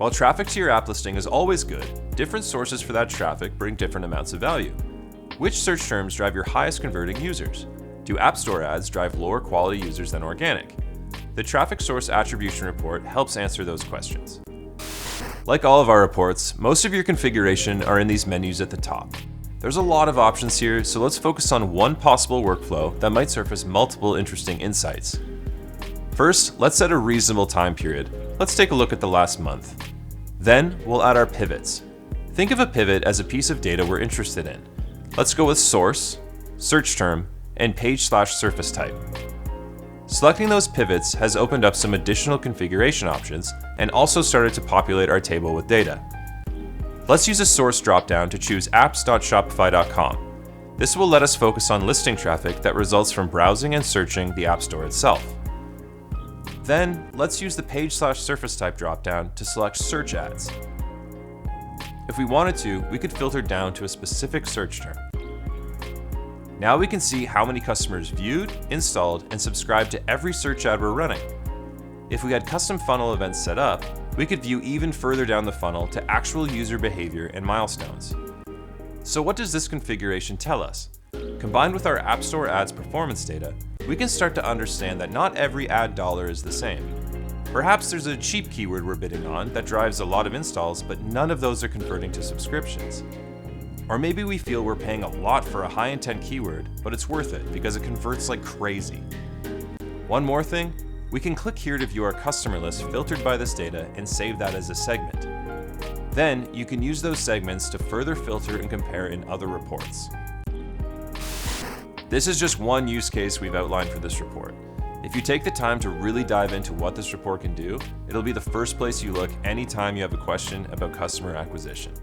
While traffic to your app listing is always good, different sources for that traffic bring different amounts of value. Which search terms drive your highest converting users? Do App Store ads drive lower quality users than organic? The Traffic Source Attribution report helps answer those questions. Like all of our reports, most of your configuration are in these menus at the top. There's a lot of options here, so let's focus on one possible workflow that might surface multiple interesting insights. First, let's set a reasonable time period. Let's take a look at the last month. Then, we'll add our pivots. Think of a pivot as a piece of data we're interested in. Let's go with source, search term, and page/surface type. Selecting those pivots has opened up some additional configuration options and also started to populate our table with data. Let's use a source dropdown to choose apps.shopify.com. This will let us focus on listing traffic that results from browsing and searching the App Store itself. Then, let's use the page/surface type dropdown to select search ads. If we wanted to, we could filter down to a specific search term. Now we can see how many customers viewed, installed, and subscribed to every search ad we're running. If we had custom funnel events set up, we could view even further down the funnel to actual user behavior and milestones. So what does this configuration tell us? Combined with our App Store ads performance data, we can start to understand that not every ad dollar is the same. Perhaps there's a cheap keyword we're bidding on that drives a lot of installs, but none of those are converting to subscriptions. Or maybe we feel we're paying a lot for a high-intent keyword, but it's worth it because it converts like crazy. One more thing, we can click here to view our customer list filtered by this data and save that as a segment. Then you can use those segments to further filter and compare in other reports. This is just one use case we've outlined for this report. If you take the time to really dive into what this report can do, it'll be the first place you look anytime you have a question about customer acquisition.